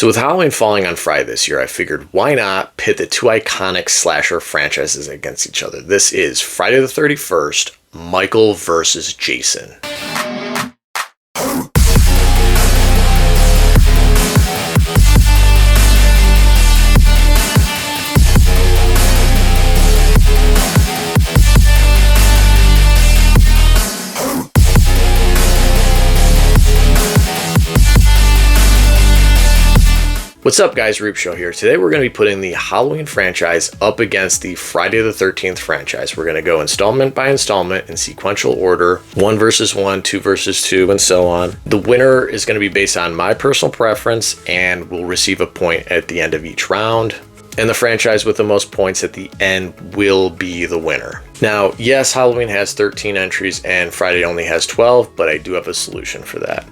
So with Halloween falling on Friday this year, I figured why not pit the two iconic slasher franchises against each other. This is Friday the 31st, Michael versus Jason. What's up guys, Reap Show here. Today we're going to be putting the Halloween franchise up against the Friday the 13th franchise. We're going to go installment by installment in sequential order, 1 versus 1, 2 versus 2, and so on. The winner is going to be based on my personal preference and will receive a point at the end of each round. And the franchise with the most points at the end will be the winner. Now, yes, Halloween has 13 entries and Friday only has 12, but I do have a solution for that.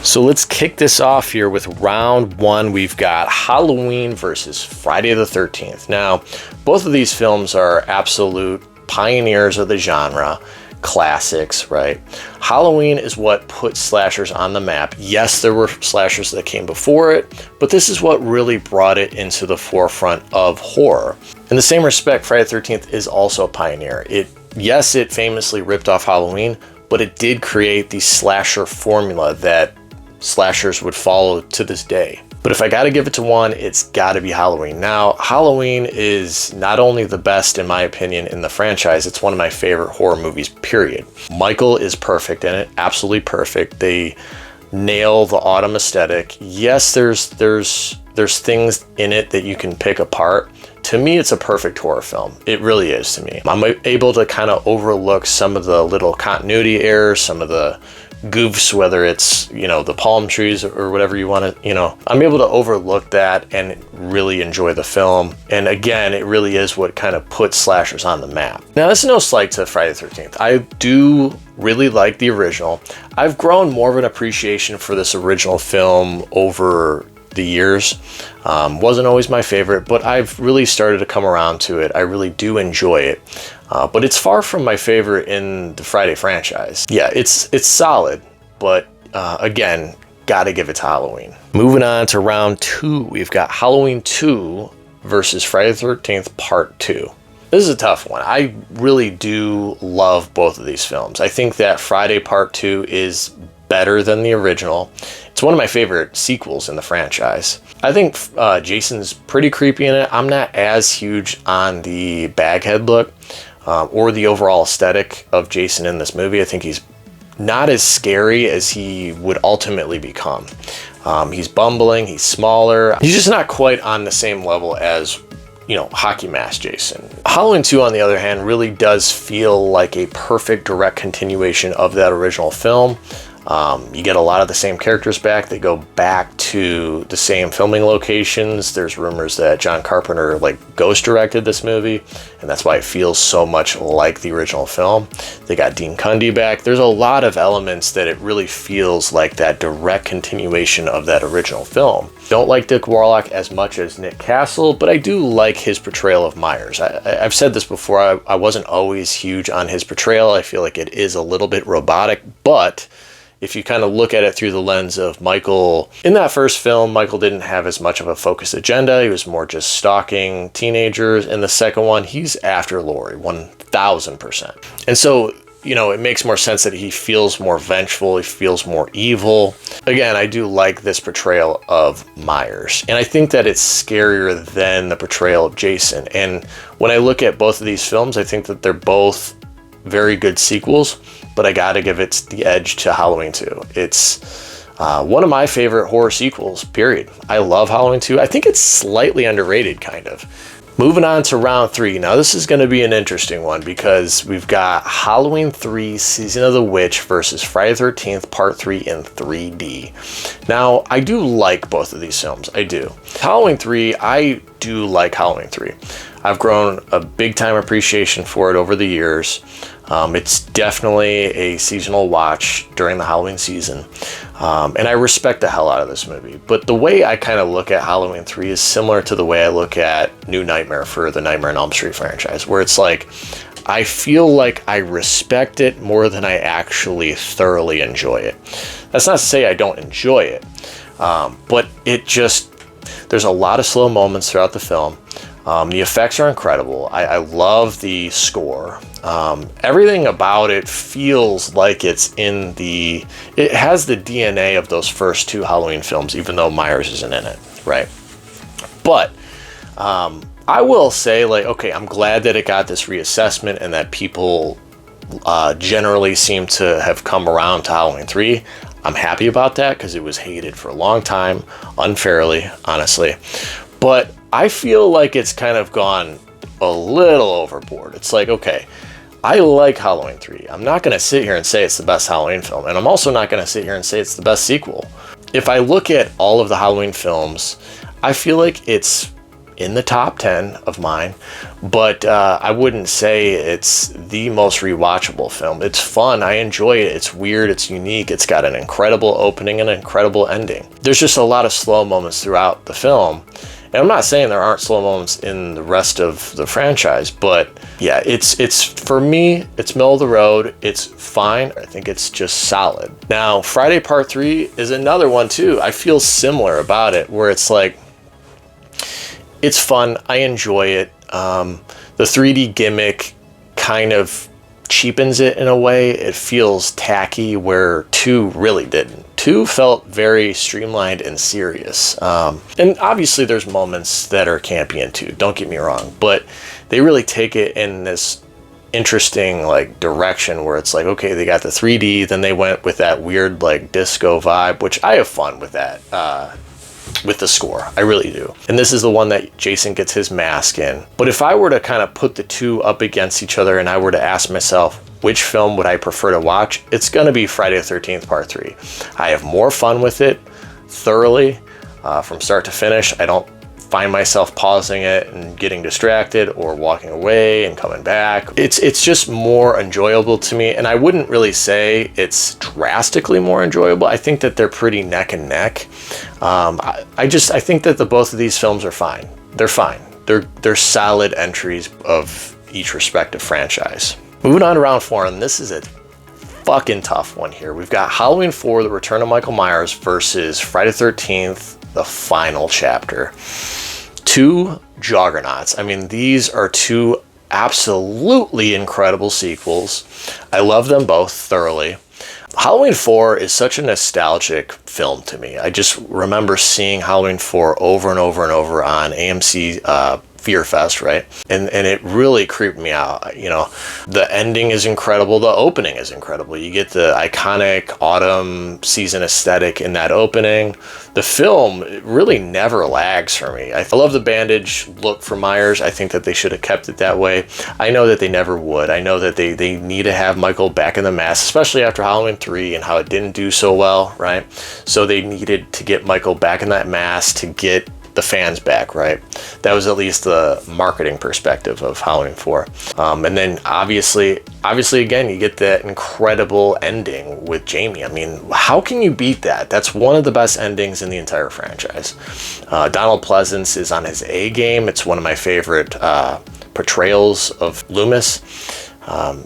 So let's kick this off here with round 1. We've got Halloween versus Friday the 13th. Now, both of these films are absolute pioneers of the genre, classics, right? Halloween is what put slashers on the map. Yes, there were slashers that came before it, but this is what really brought it into the forefront of horror. In the same respect, Friday the 13th is also a pioneer. Yes, it famously ripped off Halloween, but it did create the slasher formula that slashers would follow to this day. But if I gotta give it to one, it's gotta be Halloween. Now, Halloween is not only the best, in my opinion, in the franchise, it's one of my favorite horror movies, period. Michael is perfect in it, absolutely perfect. They nail the autumn aesthetic. Yes, there's things in it that you can pick apart. To me, it's a perfect horror film. It really is to me. I'm able to kind of overlook some of the little continuity errors, some of the goofs, whether it's, the palm trees or whatever you want to, I'm able to overlook that and really enjoy the film. And again, it really is what kind of puts slashers on the map. Now, that's no slight to Friday the 13th. I do really like the original. I've grown more of an appreciation for this original film over the years. Wasn't always my favorite, but I've really started to come around to it. I really do enjoy it, but it's far from my favorite in the Friday franchise. Yeah, it's solid, but again, gotta give it to Halloween. Moving on to round 2, we've got Halloween 2 versus Friday the 13th Part 2. This is a tough one. I really do love both of these films. I think that Friday Part 2 is better than the original. It's one of my favorite sequels in the franchise. I think Jason's pretty creepy in it. I'm not as huge on the baghead look or the overall aesthetic of Jason in this movie. I think he's not as scary as he would ultimately become. He's bumbling, he's smaller. He's just not quite on the same level as hockey mask Jason. Halloween 2, on the other hand, really does feel like a perfect direct continuation of that original film. You get a lot of the same characters back. They go back to the same filming locations. There's rumors that John Carpenter ghost directed this movie, and that's why it feels so much like the original film. They got Dean Cundey back. There's a lot of elements that it really feels like that direct continuation of that original film. Don't like Dick Warlock as much as Nick Castle, but I do like his portrayal of Myers. I've said this before, I wasn't always huge on his portrayal. I feel like it is a little bit robotic, but if you kind of look at it through the lens of Michael, in that first film, Michael didn't have as much of a focused agenda. He was more just stalking teenagers. In the second one, he's after Laurie, 1000%. And so, it makes more sense that he feels more vengeful. He feels more evil. Again, I do like this portrayal of Myers. And I think that it's scarier than the portrayal of Jason. And when I look at both of these films, I think that they're both very good sequels, but I gotta give it the edge to Halloween 2. It's one of my favorite horror sequels, period. I love Halloween 2. I think it's slightly underrated, kind of. Moving on to round 3. Now, this is going to be an interesting one because we've got Halloween 3 Season of the Witch versus Friday the 13th Part 3 in 3D. Now, I do like both of these films. I do. Halloween 3, I do like Halloween 3. I've grown a big time appreciation for it over the years. It's definitely a seasonal watch during the Halloween season. And I respect the hell out of this movie. But the way I kind of look at Halloween 3 is similar to the way I look at New Nightmare for the Nightmare on Elm Street franchise, where it's like, I feel like I respect it more than I actually thoroughly enjoy it. That's not to say I don't enjoy it, but it just There's a lot of slow moments throughout the film. The effects are incredible. I love the score. Everything about it feels like it has the DNA of those first two Halloween films, even though Myers isn't in it, right? But I will say, like, okay, I'm glad that it got this reassessment and that people generally seem to have come around to Halloween 3. I'm happy about that because it was hated for a long time, unfairly, honestly. But I feel like it's kind of gone a little overboard. It's like, okay, I like Halloween 3. I'm not going to sit here and say it's the best Halloween film. And I'm also not going to sit here and say it's the best sequel. If I look at all of the Halloween films, I feel like it's in the top 10 of mine, but I wouldn't say it's the most rewatchable film. It's fun. I enjoy it. It's weird. It's unique. It's got an incredible opening and an incredible ending. There's just a lot of slow moments throughout the film. And I'm not saying there aren't slow moments in the rest of the franchise, but yeah, it's for me, it's middle of the road. It's fine. I think it's just solid. Now, Friday Part 3 is another one too. I feel similar about it, where it's like, it's fun. I enjoy it. The 3D gimmick kind of cheapens it in a way. It feels tacky, where 2 really didn't. 2 felt very streamlined and serious. And obviously there's moments that are campy in 2, don't get me wrong, but they really take it in this interesting like direction where it's like, okay, they got the 3D, then they went with that weird like disco vibe, which I have fun with that. With the score, I really do. And this is the one that Jason gets his mask in. But if I were to kind of put the 2 up against each other and I were to ask myself, which film would I prefer to watch? It's gonna be Friday the 13th Part 3. I have more fun with it thoroughly from start to finish. I don't find myself pausing it and getting distracted or walking away and coming back. It's just more enjoyable to me, and I wouldn't really say it's drastically more enjoyable. I think that they're pretty neck and neck. I think that both of these films are fine. They're fine. They're solid entries of each respective franchise. Moving on to round 4, and this is a fucking tough one here. We've got Halloween 4, The Return of Michael Myers versus Friday the 13th, The Final Chapter. 2 juggernauts. I mean, these are 2 absolutely incredible sequels. I love them both thoroughly. Halloween 4 is such a nostalgic film to me. I just remember seeing Halloween 4 over and over and over on AMC Fear Fest, right? And it really creeped me out. You know, the ending is incredible. The opening is incredible. You get the iconic autumn season aesthetic in that opening. The film really never lags for me. I love the bandage look for Myers. I think that they should have kept it that way. I know that they never would. I know that they need to have Michael back in the mask, especially after Halloween 3 and how it didn't do so well, right? So they needed to get Michael back in that mask to get the fans back, right? That was at least the marketing perspective of Halloween 4. And then obviously again, you get that incredible ending with Jamie. I mean, how can you beat that? That's one of the best endings in the entire franchise. Donald Pleasance is on his A game. It's one of my favorite portrayals of Loomis.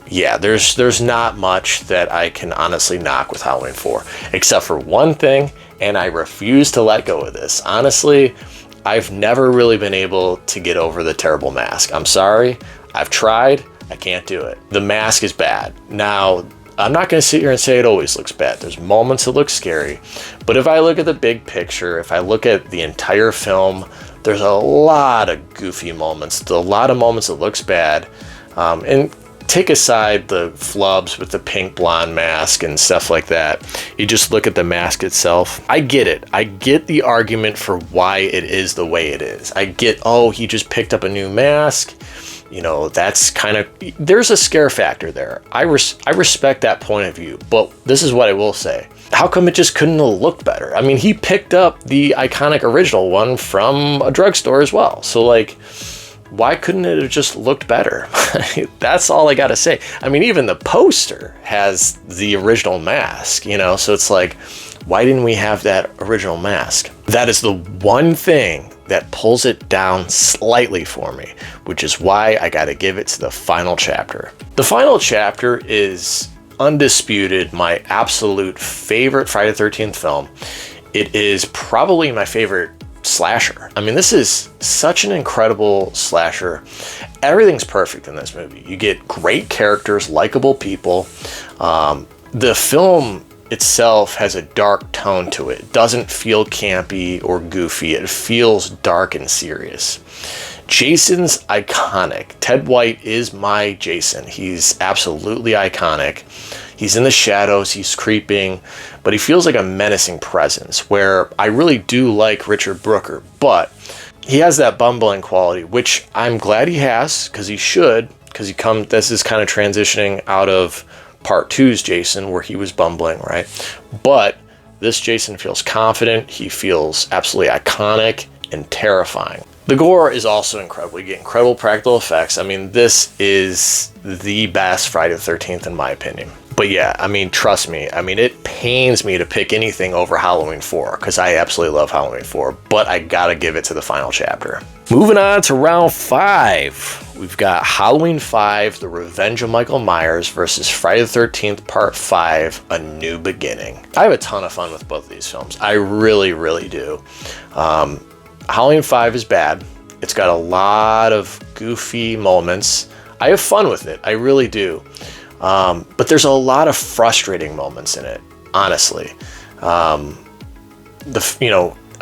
Yeah, there's not much that I can honestly knock with Halloween 4, except for one thing, and I refuse to let go of this. Honestly, I've never really been able to get over the terrible mask. I'm sorry, I've tried, I can't do it. The mask is bad. Now, I'm not gonna sit here and say it always looks bad. There's moments that look scary, but if I look at the big picture, if I look at the entire film, there's a lot of goofy moments, a lot of moments that looks bad, and take aside the flubs with the pink blonde mask and stuff like that. You just look at the mask itself. I get it. I get the argument for why it is the way it is. I get, oh, he just picked up a new mask. You know, that's kind of, there's a scare factor there. I respect that point of view, but this is what I will say. How come it just couldn't have looked better? I mean, he picked up the iconic original one from a drugstore as well. So like, why couldn't it have just looked better? That's all I gotta say. I mean, even the poster has the original mask, you know, so it's like, why didn't we have that original mask? That is the one thing that pulls it down slightly for me, which is why I gotta give it to The Final Chapter. The Final Chapter is undisputed my absolute favorite Friday the 13th film. It is probably my favorite slasher. I mean, this is such an incredible slasher. Everything's perfect in this movie. You get great characters, likable people. The film itself has a dark tone to it. It doesn't feel campy or goofy. It feels dark and serious. Jason's iconic. Ted White is my Jason. He's absolutely iconic. He's in the shadows, he's creeping, but he feels like a menacing presence, where I really do like Richard Brooker, but he has that bumbling quality, which I'm glad he has, because he should, because this is kind of transitioning out of part 2's Jason, where he was bumbling, right? But this Jason feels confident, he feels absolutely iconic and terrifying. The gore is also incredible. You get incredible practical effects. I mean, this is the best Friday the 13th in my opinion. But yeah, I mean, trust me. I mean, it pains me to pick anything over Halloween 4, because I absolutely love Halloween 4, but I gotta give it to the final chapter. Moving on to round 5. We've got Halloween 5, The Revenge of Michael Myers versus Friday the 13th Part 5, A New Beginning. I have a ton of fun with both of these films. I really, really do. Halloween 5 is bad. It's got a lot of goofy moments. I have fun with it. I really do. But there's a lot of frustrating moments in it, honestly.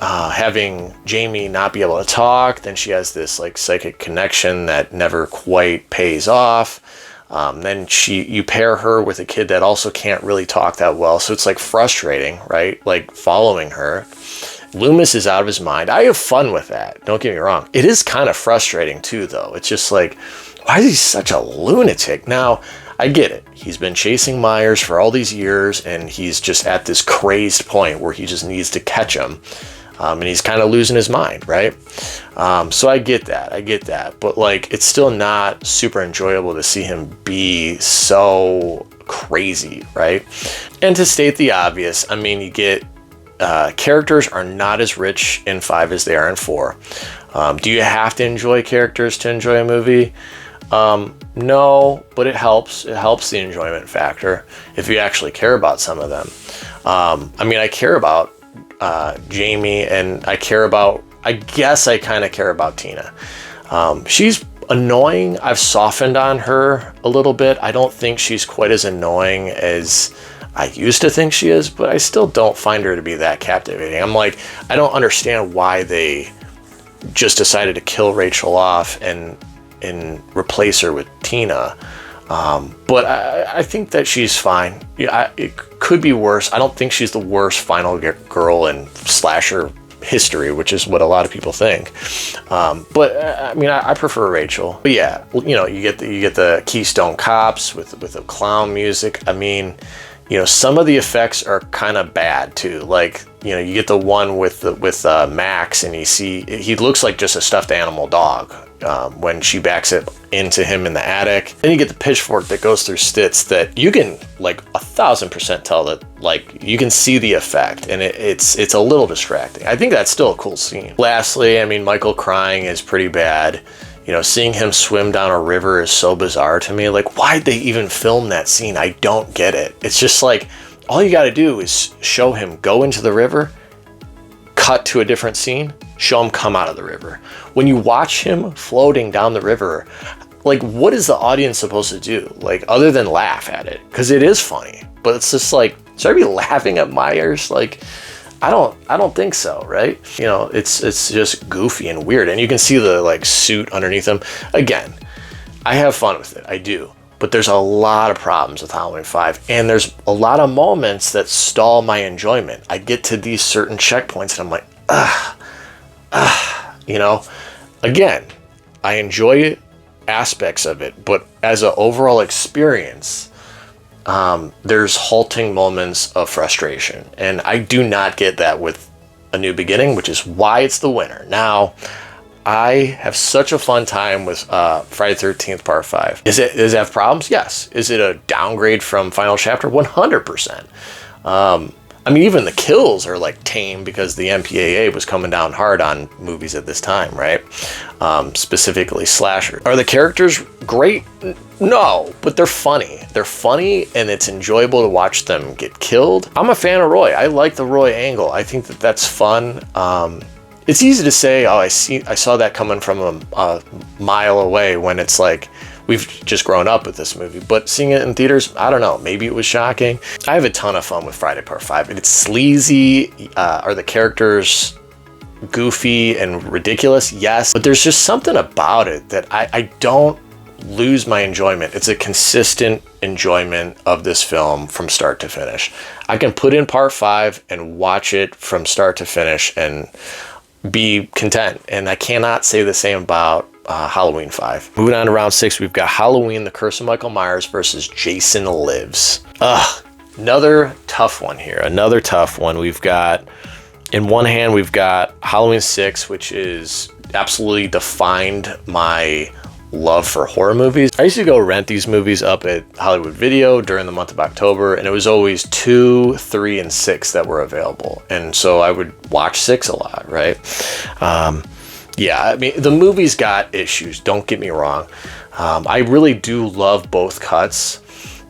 Having Jamie not be able to talk, then she has this like psychic connection that never quite pays off. Then you pair her with a kid that also can't really talk that well, so it's like frustrating, right? Like following her. Loomis is out of his mind. I have fun with that, don't get me wrong. It is kind of frustrating too, though. It's just like, why is he such a lunatic? Now, I get it. He's been chasing Myers for all these years, and he's just at this crazed point where he just needs to catch him. And he's kind of losing his mind, right? So I get that. But like, it's still not super enjoyable to see him be so crazy, right? And to state the obvious, I mean, you get characters are not as rich in 5 as they are in 4. Do you have to enjoy characters to enjoy a movie? No, but it helps. It helps the enjoyment factor if you actually care about some of them. I mean, I care about Jamie, and I guess I kind of care about Tina. She's annoying. I've softened on her a little bit. I don't think she's quite as annoying as I used to think she is, but I still don't find her to be that captivating. I'm like, I don't understand why they just decided to kill Rachel off and replace her with Tina. But I think that she's fine. Yeah, it could be worse. I don't think she's the worst final girl in slasher history, which is what a lot of people think. But I mean, I prefer Rachel. But yeah, you get the Keystone Cops with the clown music. I mean, some of the effects are kind of bad too. Like, you get the one with Max, and he looks like just a stuffed animal dog when she backs it into him in the attic. Then you get the pitchfork that goes through Stitz that you can like 1000% tell that like you can see the effect, and it's a little distracting. I think that's still a cool scene. Lastly, I mean, Michael crying is pretty bad. Seeing him swim down a river is so bizarre to me. Like, why'd they even film that scene? I don't get it. It's just like, all you got to do is show him go into the river, cut to a different scene, show him come out of the river. When you watch him floating down the river, like, what is the audience supposed to do? Like, other than laugh at it? Because it is funny, but it's just like, should I be laughing at Myers? Like, I don't think so, right? It's just goofy and weird, and you can see the like suit underneath him. Again, I have fun with it, I do, but there's a lot of problems with Halloween 5, and there's a lot of moments that stall my enjoyment. I get to these certain checkpoints, and I'm like, Again, I enjoy aspects of it, but as an overall experience, there's halting moments of frustration, and I do not get that with A New Beginning, which is why it's the winner. Now, I have such a fun time with Friday the 13th Part 5. Does it have problems? Yes. Is it a downgrade from Final Chapter? 100%. I mean, even the kills are like tame because the MPAA was coming down hard on movies at this time, right? Specifically slasher. Are the characters great? No, but they're funny. They're funny, and it's enjoyable to watch them get killed. I'm a fan of Roy. I like the Roy angle. I think that that's fun. it's easy to say, oh, I saw that coming from a mile away, when it's like, we've just grown up with this movie. But seeing it in theaters, I don't know, maybe it was shocking. I have a ton of fun with Friday Part 5. It's sleazy. Are the characters goofy and ridiculous? Yes. But there's just something about it that I don't lose my enjoyment. It's a consistent enjoyment of this film from start to finish. I can put in Part 5 and watch it from start to finish and be content. And I cannot say the same about Halloween 5. Moving on to round 6, we've got Halloween, The Curse of Michael Myers versus Jason Lives. Another tough one here. Another tough one. We've got, in one hand, we've got Halloween 6, which is absolutely defined my love for horror movies. I used to go rent these movies up at Hollywood Video during the month of October, and it was always 2, 3, and 6 that were available. And so I would watch 6 a lot, right? Yeah, I mean, the movie's got issues, don't get me wrong. I really do love both cuts.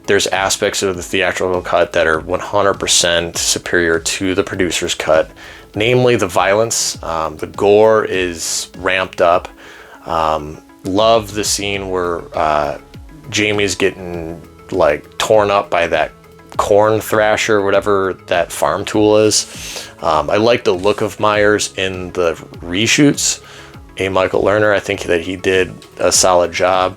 There's aspects of the theatrical cut that are 100% superior to the producer's cut, namely the violence. The gore is ramped up. Love the scene where Jamie's getting like torn up by that corn thrasher, whatever that farm tool is. I like the look of Myers in the reshoots. Michael Lerner, I think that he did a solid job.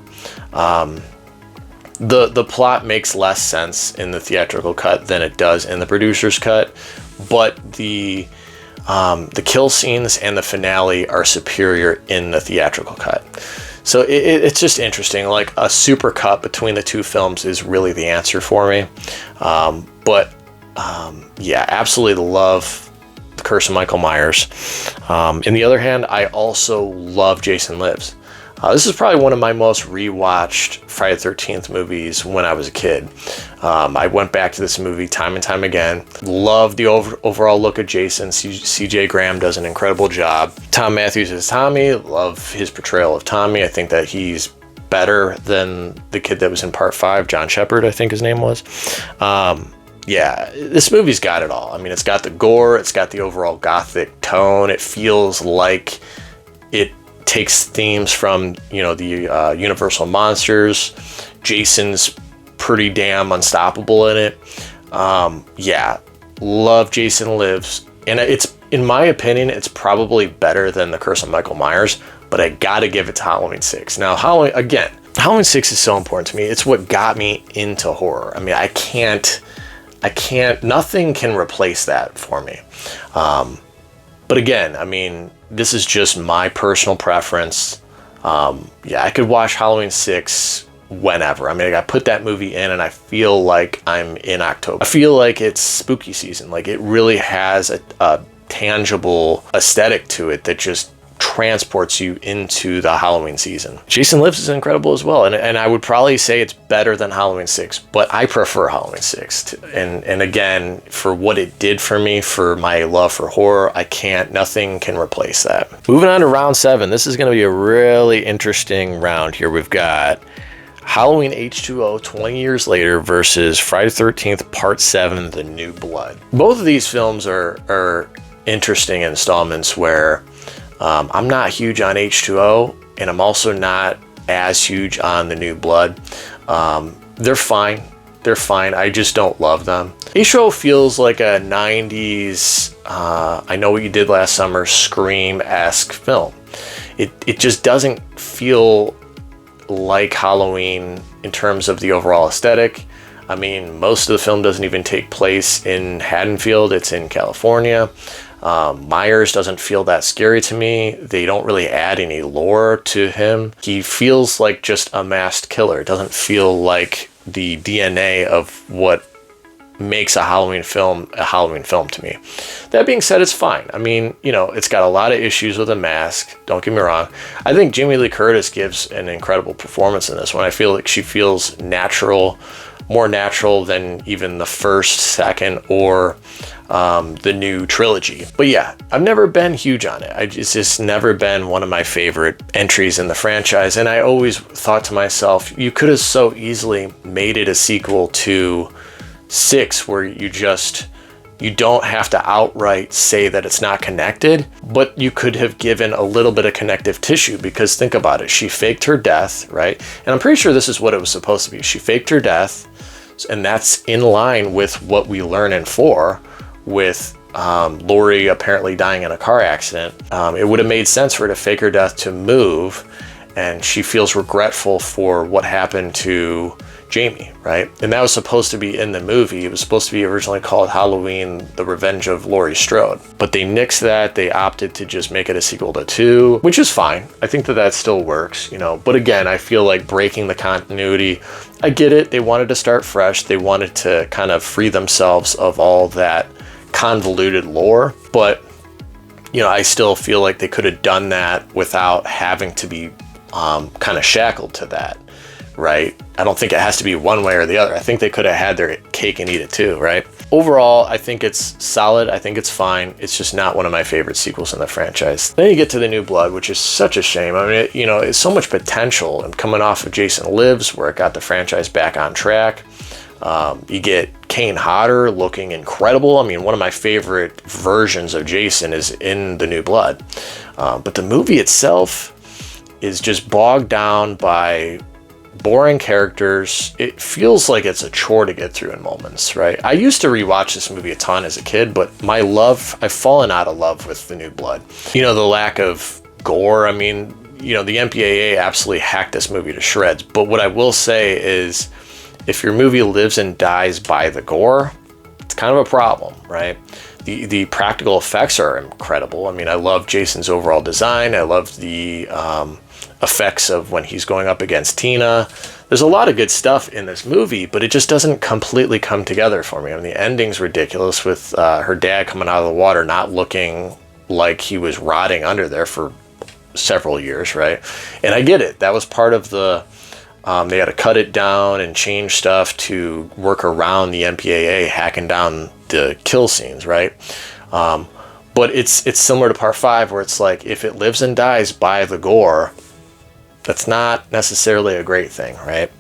The plot makes less sense in the theatrical cut than it does in the producer's cut, but the kill scenes and the finale are superior in the theatrical cut. So it's just interesting. Like, a super cut between the two films is really the answer for me. Yeah, absolutely love The Curse of Michael Myers. On the other hand, I also love Jason Lives. This is probably one of my most rewatched Friday the 13th movies when I was a kid. I went back to this movie time and time again. Love the overall look of Jason. CJ Graham does an incredible job. Tom Matthews as Tommy. Love his portrayal of Tommy. I think that he's better than the kid that was in Part 5, John Shepard, I think his name was. Yeah, this movie's got it all. I mean, it's got the gore, it's got the overall gothic tone. It feels like it takes themes from, the Universal monsters. Jason's pretty damn unstoppable in it. Yeah, love Jason Lives. And it's, in my opinion, it's probably better than The Curse of Michael Myers, but I gotta give it to Halloween 6. Now, Halloween 6 is so important to me. It's what got me into horror. I mean, I can't, nothing can replace that for me. But again, I mean, this is just my personal preference. Yeah, I could watch Halloween 6 whenever. I mean, I put that movie in and I feel like I'm in October. I feel like it's spooky season. Like, it really has a tangible aesthetic to it that just transports you into the Halloween season. Jason Lives is incredible as well, and I would probably say it's better than Halloween 6, but I prefer Halloween 6. And again, for what it did for me, for my love for horror, nothing can replace that. Moving on to round 7. This is going to be a really interesting round here. We've got Halloween H2O 20 years later versus Friday the 13th Part 7, The New Blood. Both of these films are interesting installments where I'm not huge on H2O, and I'm also not as huge on The New Blood. They're fine. I just don't love them. H2O feels like a 90s, I Know What You Did Last Summer, Scream-esque film. It just doesn't feel like Halloween in terms of the overall aesthetic. I mean, most of the film doesn't even take place in Haddonfield. It's in California. Myers doesn't feel that scary to me. They don't really add any lore to him. He feels like just a masked killer. It doesn't feel like the DNA of what makes a Halloween film to me. That being said, it's fine. I mean, it's got a lot of issues with the mask. Don't get me wrong. I think Jamie Lee Curtis gives an incredible performance in this one. I feel like she feels natural, more natural than even the first, second, or the new trilogy. But yeah, I've never been huge on it. It's just never been one of my favorite entries in the franchise. And I always thought to myself, you could have so easily made it a sequel to 6, where you just You don't have to outright say that it's not connected, but you could have given a little bit of connective tissue, because think about it. She faked her death, right? And I'm pretty sure this is what it was supposed to be. She faked her death, and that's in line with what we learn in 4 with Lori apparently dying in a car accident. It would have made sense for her to fake her death to move, and she feels regretful for what happened to Jamie, right? And that was supposed to be in the movie. It was supposed to be originally called Halloween: The Revenge of Laurie Strode, but they nixed that. They opted to just make it a sequel to 2, which is fine. I think that still works, you know, but again, I feel like breaking the continuity. I get it. They wanted to start fresh. They wanted to kind of free themselves of all that convoluted lore, but you know, I still feel like they could have done that without having to be kind of shackled to that, right? I don't think it has to be one way or the other. I think they could have had their cake and eat it too, right? Overall, I think it's solid. I think it's fine. It's just not one of my favorite sequels in the franchise. Then you get to The New Blood, which is such a shame. I mean, you know, it's so much potential, and coming off of Jason Lives, where it got the franchise back on track. You get Kane Hodder looking incredible. I mean, one of my favorite versions of Jason is in The New Blood. But the movie itself is just bogged down by boring characters. It feels like it's a chore to get through in moments, right? I used to rewatch this movie a ton as a kid, but I've fallen out of love with The New Blood. You know, the lack of gore. I mean, you know, the MPAA absolutely hacked this movie to shreds. But what I will say is, if your movie lives and dies by the gore, it's kind of a problem, right? The practical effects are incredible. I mean, I love Jason's overall design. I love the effects of when he's going up against Tina. There's a lot of good stuff in this movie, but it just doesn't completely come together for me. I mean, the ending's ridiculous, with her dad coming out of the water not looking like he was rotting under there for several years, right? And I get it. That was part of the... they had to cut it down and change stuff to work around the MPAA hacking down the kill scenes, right? But it's similar to Part 5, where it's like, if it lives and dies by the gore, that's not necessarily a great thing, right?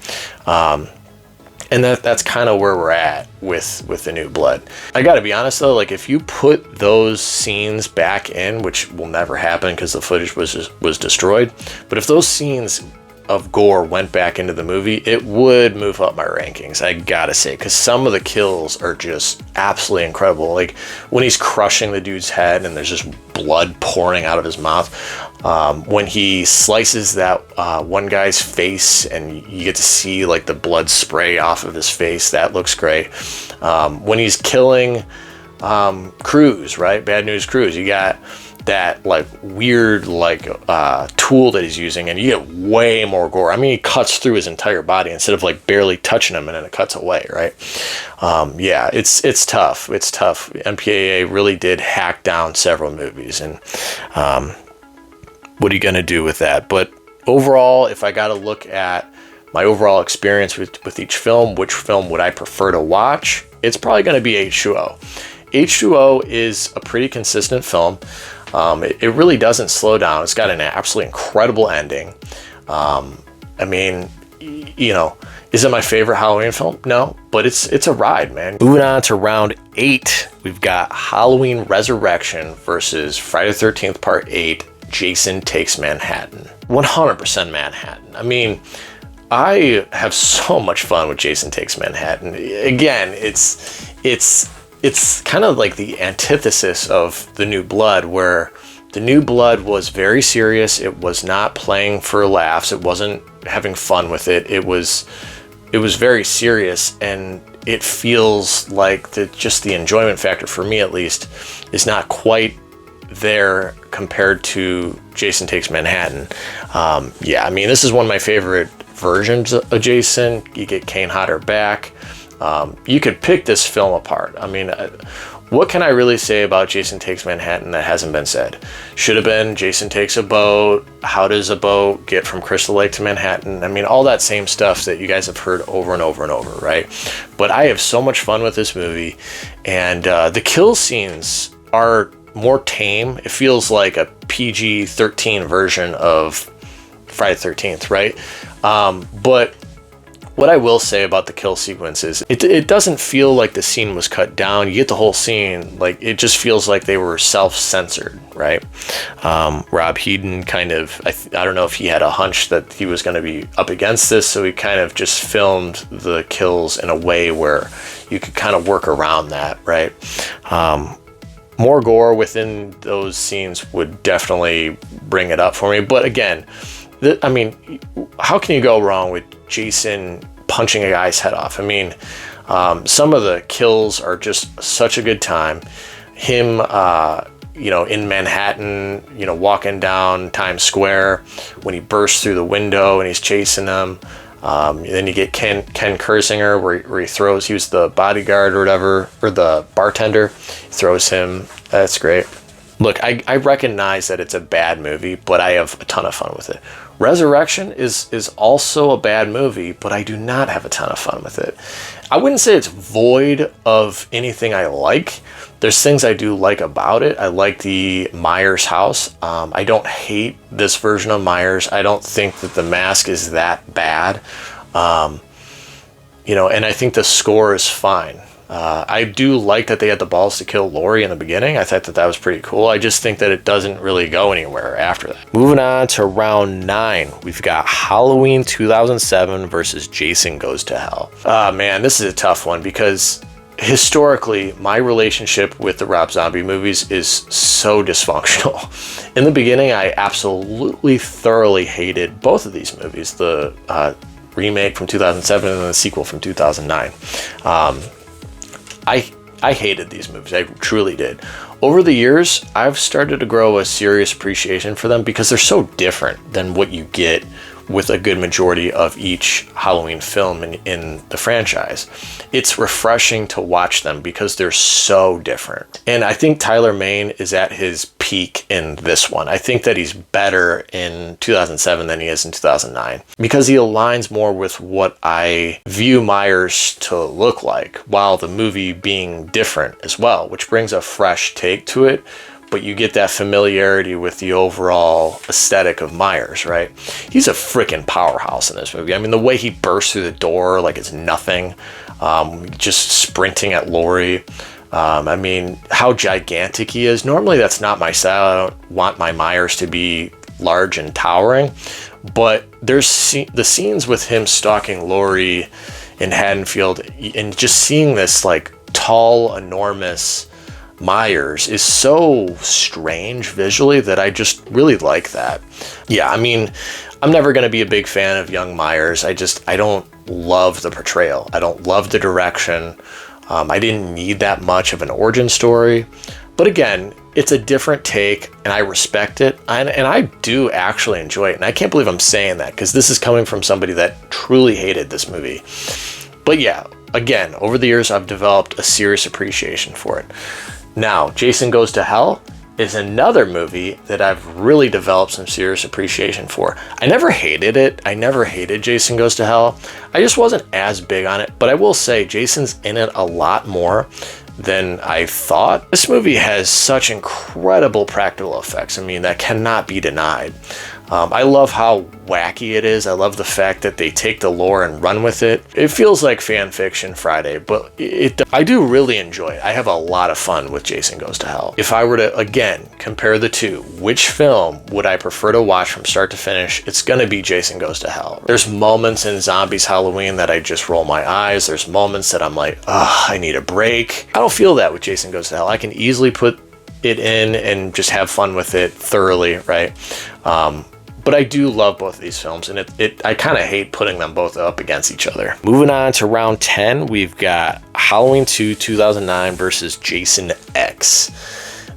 And that's kind of where we're at with The New Blood. I gotta be honest though, like, if you put those scenes back in, which will never happen because the footage was destroyed, but if those scenes of gore went back into the movie, it would move up my rankings, I gotta say, because some of the kills are just absolutely incredible. Like when he's crushing the dude's head and there's just blood pouring out of his mouth, when he slices that one guy's face and you get to see like the blood spray off of his face, that looks great. When he's killing Cruz, right, Bad News Cruz, you got that like weird like tool that he's using, and you get way more gore. I mean, he cuts through his entire body instead of like barely touching him, and then it cuts away, right? Yeah, it's tough. It's tough. MPAA really did hack down several movies, and what are you gonna do with that? But overall, if I got to look at my overall experience with each film, which film would I prefer to watch? It's probably going to be H2O. H2O is a pretty consistent film. It really doesn't slow down. It's got an absolutely incredible ending. I mean, you know, is it my favorite Halloween film? No, but it's a ride, man. Moving on to round 8, we've got Halloween Resurrection versus Friday the 13th Part 8, Jason Takes Manhattan. 100% Manhattan. I mean, I have so much fun with Jason Takes Manhattan. Again, it's kind of like the antithesis of The New Blood, where The New Blood was very serious. It was not playing for laughs. It wasn't having fun with it. It was very serious, and it feels like just the enjoyment factor, for me at least, is not quite there compared to Jason Takes Manhattan. Yeah, I mean, this is one of my favorite versions of Jason. You get Kane Hodder back. You could pick this film apart. I mean, what can I really say about Jason Takes Manhattan that hasn't been said? Should have been Jason Takes a Boat. How does a boat get from Crystal Lake to Manhattan? I mean, all that same stuff that you guys have heard over and over and over, right? But I have so much fun with this movie, and the kill scenes are more tame. It feels like a PG-13 version of Friday the 13th, right? But What I will say about the kill sequence is it doesn't feel like the scene was cut down. You get the whole scene, like it just feels like they were self-censored, right? Rob Hedden kind of, I don't know if he had a hunch that he was going to be up against this, so he kind of just filmed the kills in a way where you could kind of work around that, right? More gore within those scenes would definitely bring it up for me. But again, I mean, how can you go wrong with Jason punching a guy's head off? I mean, some of the kills are just such a good time. Him, you know, in Manhattan, you know, walking down Times Square when he bursts through the window and he's chasing them. Then you get Ken Kersinger where he was the bodyguard or whatever, or the bartender. He throws him. That's great. Look, I recognize that it's a bad movie, but I have a ton of fun with it. Resurrection is also a bad movie, but I do not have a ton of fun with it. I wouldn't say it's void of anything I like. There's things I do like about it. I like the Myers house. I don't hate this version of Myers. I don't think that the mask is that bad. You know, and I think the score is fine. I do like that they had the balls to kill Laurie in the beginning. I thought that was pretty cool. I just think that it doesn't really go anywhere after that. Moving on to round 9, we've got Halloween 2007 versus Jason Goes to Hell. Man, this is a tough one because historically, my relationship with the Rob Zombie movies is so dysfunctional. In the beginning, I absolutely thoroughly hated both of these movies, the remake from 2007 and the sequel from 2009. I hated these movies. I truly did. Over the years, I've started to grow a serious appreciation for them because they're so different than what you get with a good majority of each Halloween film in the franchise. It's refreshing to watch them because they're so different. And I think Tyler Mane is at his peak in this one. I think that he's better in 2007 than he is in 2009 because he aligns more with what I view Myers to look like, while the movie being different as well, which brings a fresh take to it. But you get that familiarity with the overall aesthetic of Myers, right? He's a freaking powerhouse in this movie. I mean, the way he bursts through the door like it's nothing, just sprinting at Laurie. I mean, how gigantic he is. Normally, that's not my style. I don't want my Myers to be large and towering. But there's the scenes with him stalking Laurie in Haddonfield and just seeing this like tall, enormous Myers is so strange visually that I just really like that. Yeah, I mean, I'm never going to be a big fan of young Myers. I don't love the portrayal. I don't love the direction. I didn't need that much of an origin story. But again, it's a different take and I respect it. And I do actually enjoy it. And I can't believe I'm saying that because this is coming from somebody that truly hated this movie. But yeah, again, over the years, I've developed a serious appreciation for it. Now, Jason Goes to Hell is another movie that I've really developed some serious appreciation for. I never hated it. I never hated Jason Goes to Hell. I just wasn't as big on it. But I will say Jason's in it a lot more than I thought. This movie has such incredible practical effects. I mean, that cannot be denied. I love how wacky it is. I love the fact that they take the lore and run with it. It feels like fan fiction Friday, but I do really enjoy it. I have a lot of fun with Jason Goes to Hell. If I were to, again, compare the two, which film would I prefer to watch from start to finish? It's going to be Jason Goes to Hell. There's moments in Zombies Halloween that I just roll my eyes. There's moments that I'm like, ugh, I need a break. I don't feel that with Jason Goes to Hell. I can easily put it in and just have fun with it thoroughly, right? But I do love both of these films, and I kind of hate putting them both up against each other. Moving on to round 10, we've got Halloween 2 2009 versus Jason X.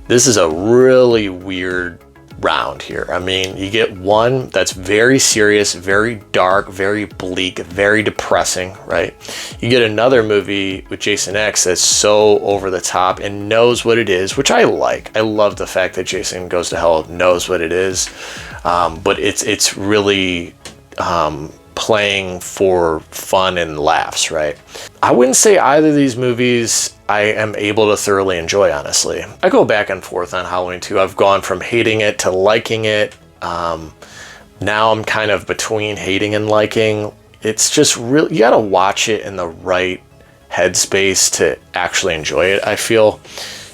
This is a really weird round here. I mean, you get one that's very serious, very dark, very bleak, very depressing, right? You get another movie with Jason X that's so over the top and knows what it is, which I like. I love the fact that Jason Goes to Hell knows what it is, but it's really playing for fun and laughs, right? I wouldn't say either of these movies I am able to thoroughly enjoy, honestly. I go back and forth on Halloween 2. I've gone from hating it to liking it. Now I'm kind of between hating and liking. it's just really, you gotta watch it in the right headspace to actually enjoy it, I feel.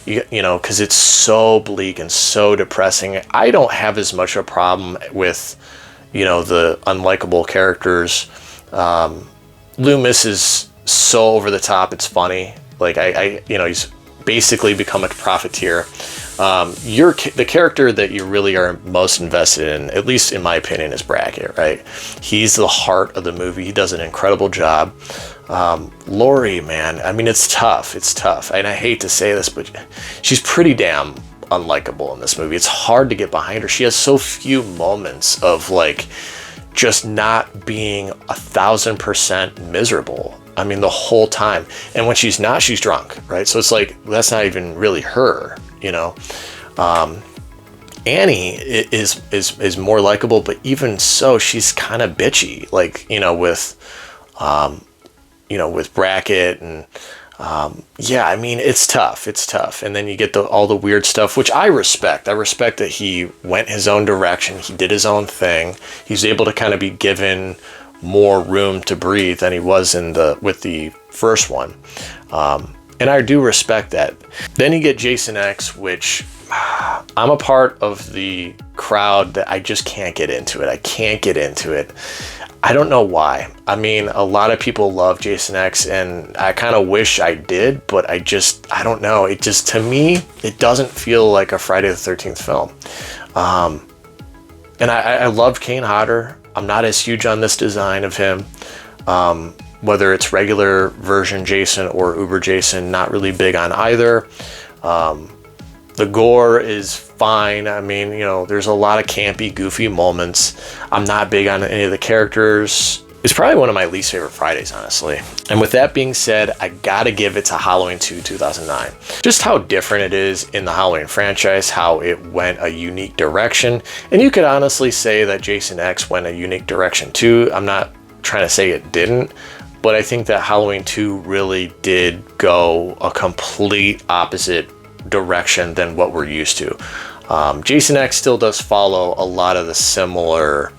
You know, because it's so bleak and so depressing. I don't have as much of a problem with, you know, the unlikable characters. Loomis is so over the top, it's funny. Like, you know, he's basically become a profiteer. The character that you really are most invested in, at least in my opinion, is Brackett, right? He's the heart of the movie. He does an incredible job. Lori, man, I mean, it's tough, and I hate to say this, but she's pretty damn unlikable in this movie. It's hard to get behind her. She has so few moments of, like, just not being 1,000% miserable. I mean, the whole time. And when she's not, she's drunk, right? So it's like, that's not even really her, you know? Annie is more likable, but even so, she's kind of bitchy, like, you know, with Brackett, and yeah, I mean, it's tough. And then you get all the weird stuff, which I respect. I respect that he went his own direction. He did his own thing. He's able to kind of be given more room to breathe than he was with the first one. And I do respect that. Then you get Jason X, which I'm a part of the crowd that I just can't get into it. I can't get into it. I don't know why. I mean, a lot of people love Jason X, and I kind of wish I did, but I don't know. It just, to me, it doesn't feel like a Friday the 13th film. And I loved Kane Hodder. I'm not as huge on this design of him. Whether it's regular version Jason or Uber Jason, not really big on either. The gore is fine. I mean, you know, there's a lot of campy, goofy moments. I'm not big on any of the characters. It's probably one of my least favorite Fridays, honestly. And with that being said, I gotta give it to Halloween 2, 2009. Just how different it is in the Halloween franchise, how it went a unique direction. And you could honestly say that Jason X went a unique direction too. I'm not trying to say it didn't, but I think that Halloween 2 really did go a complete opposite direction than what we're used to. Jason X still does follow a lot of the similar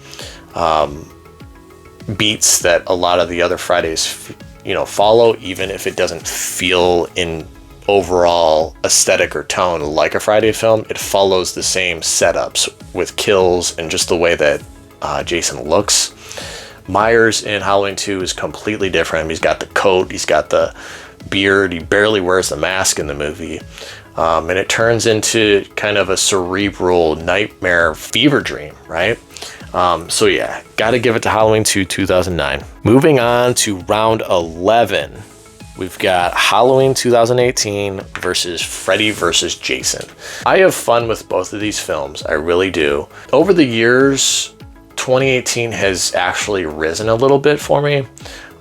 beats that a lot of the other Fridays, you know, follow, even if it doesn't feel in overall aesthetic or tone like a Friday film. It follows the same setups with kills and just the way that Jason looks. Myers in Halloween 2 is completely different. He's got the coat, he's got the beard, he barely wears the mask in the movie. And it turns into kind of a cerebral nightmare fever dream, right? So yeah, gotta give it to Halloween 2, 2009. Moving on to round 11, we've got Halloween 2018 versus Freddy versus Jason. I have fun with both of these films, I really do. Over the years, 2018 has actually risen a little bit for me.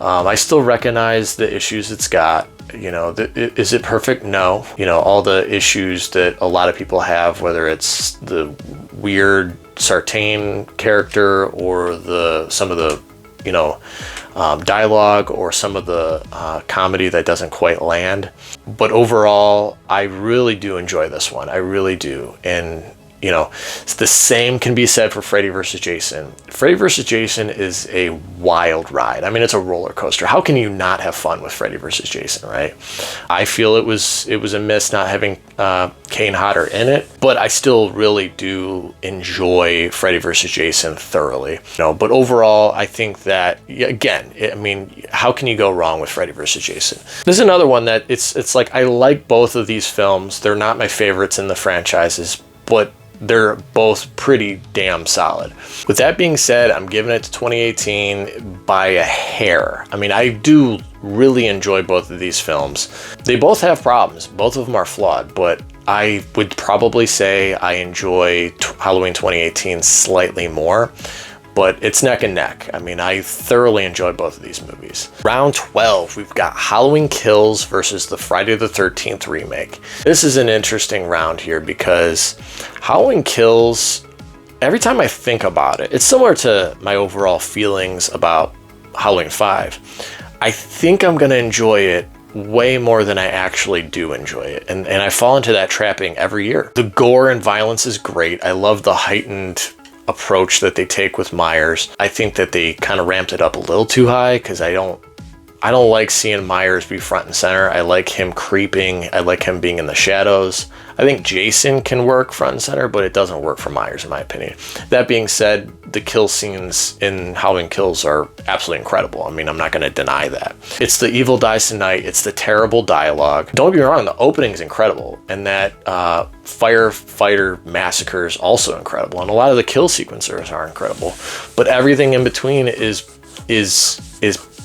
I still recognize the issues it's got. You know, is it perfect? No. You know, all the issues that a lot of people have, whether it's the weird Sartain character or some of the, you know, dialogue or some of the comedy that doesn't quite land. But overall, I really do enjoy this one. I really do. And you know, the same can be said for Freddy vs. Jason. Freddy vs. Jason is a wild ride. I mean, it's a roller coaster. How can you not have fun with Freddy vs. Jason, right? I feel it was a miss not having Kane Hodder in it, but I still really do enjoy Freddy vs. Jason thoroughly. You know, but overall, I think that, again, I mean, how can you go wrong with Freddy vs. Jason? This is another one that it's like, I like both of these films. They're not my favorites in the franchises, but they're both pretty damn solid. With that being said, I'm giving it to 2018 by a hair. I mean, I do really enjoy both of these films. They both have problems. Both of them are flawed, but I would probably say I enjoy Halloween 2018 slightly more. But it's neck and neck. I mean, I thoroughly enjoyed both of these movies. Round 12, we've got Halloween Kills versus the Friday the 13th remake. This is an interesting round here because Halloween Kills, every time I think about it, it's similar to my overall feelings about Halloween 5. I think I'm gonna enjoy it way more than I actually do enjoy it. And I fall into that trapping every year. The gore and violence is great. I love the heightened approach that they take with Myers. I think that they kind of ramped it up a little too high, because I don't like seeing Myers be front and center. I like him creeping. I like him being in the shadows. I think Jason can work front and center, but it doesn't work for Myers, in my opinion. That being said, the kill scenes in Halloween Kills are absolutely incredible. I mean, I'm not going to deny that. It's the evil dies tonight. It's the terrible dialogue. Don't get me wrong, the opening is incredible. And that firefighter massacre is also incredible. And a lot of the kill sequencers are incredible. But everything in between is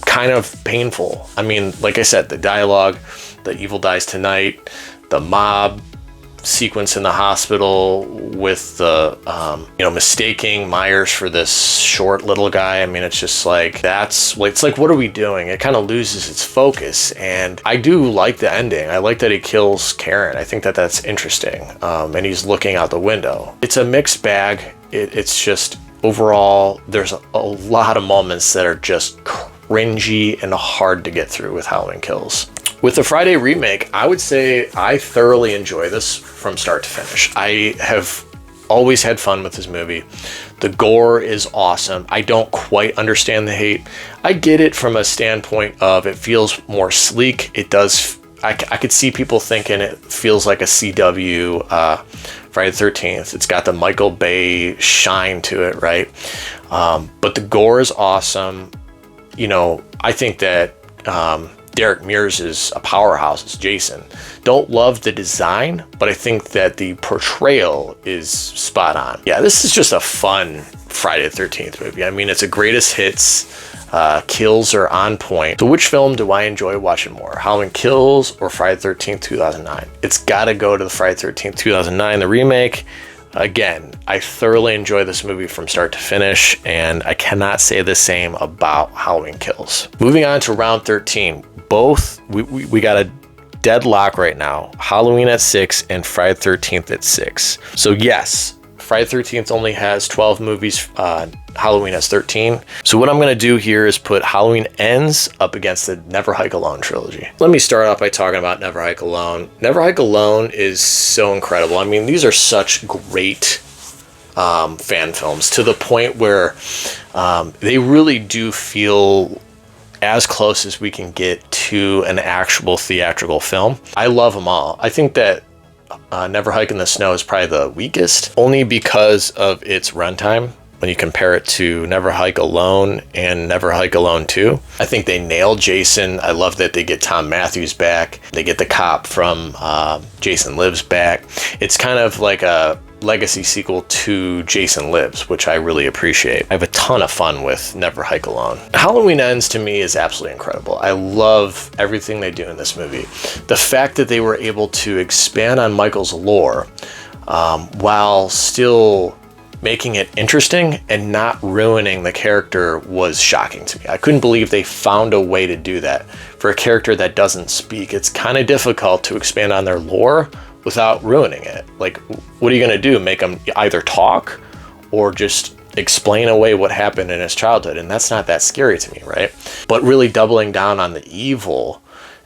kind of painful. I mean, like I said, the dialogue, the evil dies tonight, the mob sequence in the hospital with the mistaking Myers for this short little guy. I mean, it's just like, it's like, what are we doing? It kind of loses its focus. And I do like the ending. I like that he kills Karen. I think that that's interesting. And he's looking out the window. It's a mixed bag. It's just overall, there's a lot of moments that are just cringy and hard to get through with Halloween Kills. With the Friday remake, I would say I thoroughly enjoy this from start to finish. I have always had fun with this movie. The gore is awesome. I don't quite understand the hate. I get it from a standpoint of it feels more sleek. It does. I could see people thinking it feels like a CW Friday the 13th. It's got the Michael Bay shine to it, right? But the gore is awesome. I think that Derek Mears is a powerhouse as Jason. Don't love the design, but I think that the portrayal is spot on. Yeah, this is just a fun Friday the 13th movie. I mean, it's a greatest hits. Kills are on point. So which film do I enjoy watching more? Halloween Kills or Friday the 13th 2009? It's got to go to the Friday the 13th 2009, the remake. Again, I thoroughly enjoy this movie from start to finish, and I cannot say the same about Halloween Kills. Moving on to round 13. Both, we got a deadlock right now. Halloween at 6 and Friday the 13th at 6. So yes, Friday the 13th only has 12 movies. Halloween has 13. So what I'm going to do here is put Halloween Ends up against the Never Hike Alone trilogy. Let me start off by talking about Never Hike Alone. Never Hike Alone is so incredible. I mean, these are such great fan films, to the point where they really do feel as close as we can get to an actual theatrical film. I love them all. I think that Never Hike in the Snow is probably the weakest, only because of its runtime. When you compare it to Never Hike Alone and Never Hike Alone 2, I think they nailed Jason. I love that they get Tom Matthews back. They get the cop from Jason Lives back. It's kind of like a legacy sequel to Jason Lives, which I really appreciate. I have a ton of fun with Never Hike Alone. Halloween Ends to me is absolutely incredible. I love everything they do in this movie. The fact that they were able to expand on Michael's lore while still making it interesting and not ruining the character was shocking to me. I couldn't believe they found a way to do that. For a character that doesn't speak, it's kind of difficult to expand on their lore without ruining it. Like, what are you going to do? Make him either talk or just explain away what happened in his childhood? And that's not that scary to me, right? But really doubling down on the evil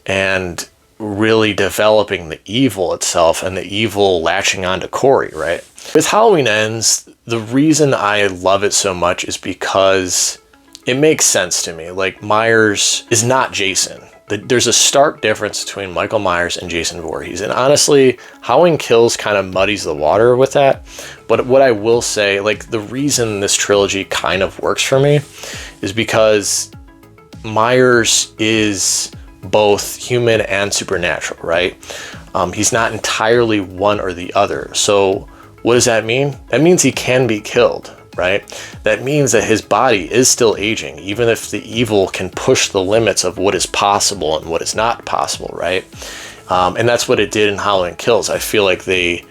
and really developing the evil itself, and the evil latching on to Corey, right? With Halloween Ends, the reason I love it so much is because it makes sense to me. Like, Myers is not Jason. There's a stark difference between Michael Myers and Jason Voorhees. And honestly, Halloween Kills kind of muddies the water with that. But what I will say, like, the reason this trilogy kind of works for me is because Myers is both human and supernatural, right? He's not entirely one or the other. So what does that mean? That means he can be killed, right? That means that his body is still aging, even if the evil can push the limits of what is possible and what is not possible, right? And that's what it did in Halloween Kills. I feel like the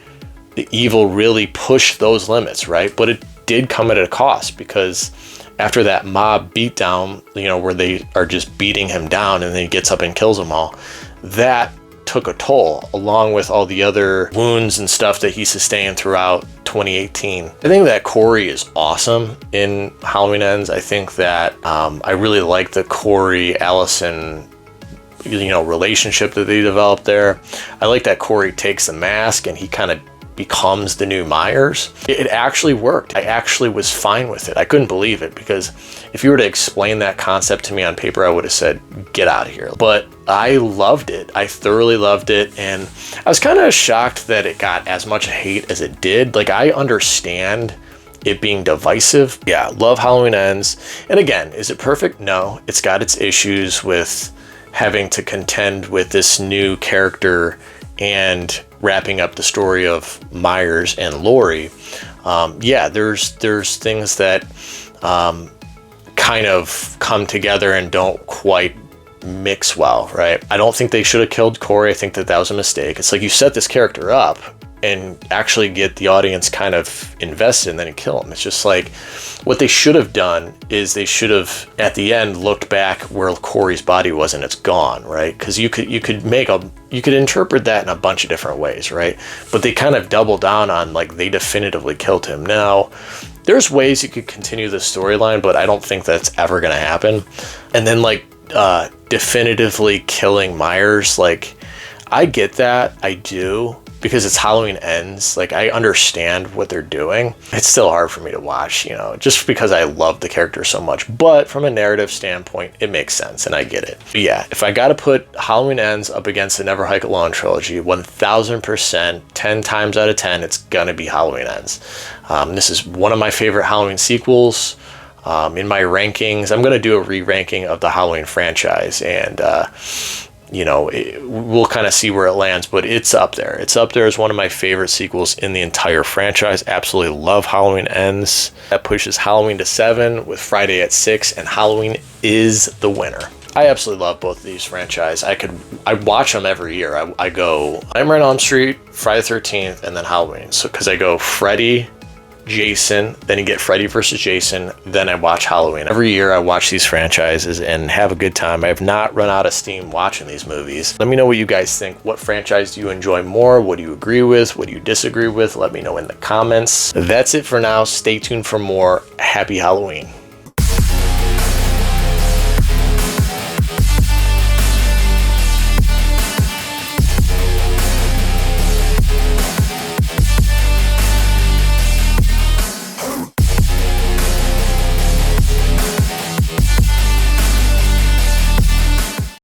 evil really pushed those limits, right? But it did come at a cost, because after that mob beatdown, where they are just beating him down and then he gets up and kills them all, that took a toll, along with all the other wounds and stuff that he sustained throughout 2018. I think that Corey is awesome in Halloween Ends. I think that I really like the Corey Allison relationship that they developed there. I like that Corey takes the mask and he kind of becomes the new Myers, it actually worked. I actually was fine with it. I couldn't believe it, because if you were to explain that concept to me on paper, I would have said, get out of here. But I loved it. I thoroughly loved it. And I was kind of shocked that it got as much hate as it did. Like, I understand it being divisive. Yeah, love Halloween Ends. And again, is it perfect? No. It's got its issues with having to contend with this new character and wrapping up the story of Myers and Laurie. Yeah, there's things that kind of come together and don't quite mix well, right? I don't think they should have killed Corey. I think that was a mistake. It's like, you set this character up and actually get the audience kind of invested, and then you kill him. It's just like, what they should have done is they should have at the end looked back where Corey's body was and it's gone, right? Because you could interpret that in a bunch of different ways, right? But they kind of double down on, like, they definitively killed him. Now, there's ways you could continue the storyline, but I don't think that's ever gonna happen. And then, like, definitively killing Myers, like, I get that, I do, because it's Halloween Ends. Like, I understand what they're doing. It's still hard for me to watch, you know, just because I love the character so much. But from a narrative standpoint, it makes sense, and I get it. But yeah, if I gotta put Halloween Ends up against the Never Hike Alone trilogy, 1000%, 10 times out of 10, it's gonna be Halloween Ends. This is one of my favorite Halloween sequels. In my rankings, I'm gonna do a re-ranking of the Halloween franchise, and you know, we'll kind of see where it lands, but it's up there. It's up there as one of my favorite sequels in the entire franchise. Absolutely love Halloween Ends. That pushes Halloween to 7 with Friday at 6, and Halloween is the winner. I absolutely love both of these franchises. I watch them every year. I go Nightmare on Elm Street, Friday the 13th, and then Halloween. So, because I go Freddy, Jason, then you get Freddy versus Jason, then I watch Halloween. Every year I watch these franchises and have a good time. I have not run out of steam watching these movies. Let me know what you guys think. What franchise do you enjoy more? What do you agree with? What do you disagree with? Let me know in the comments. That's it for now. Stay tuned for more. Happy Halloween.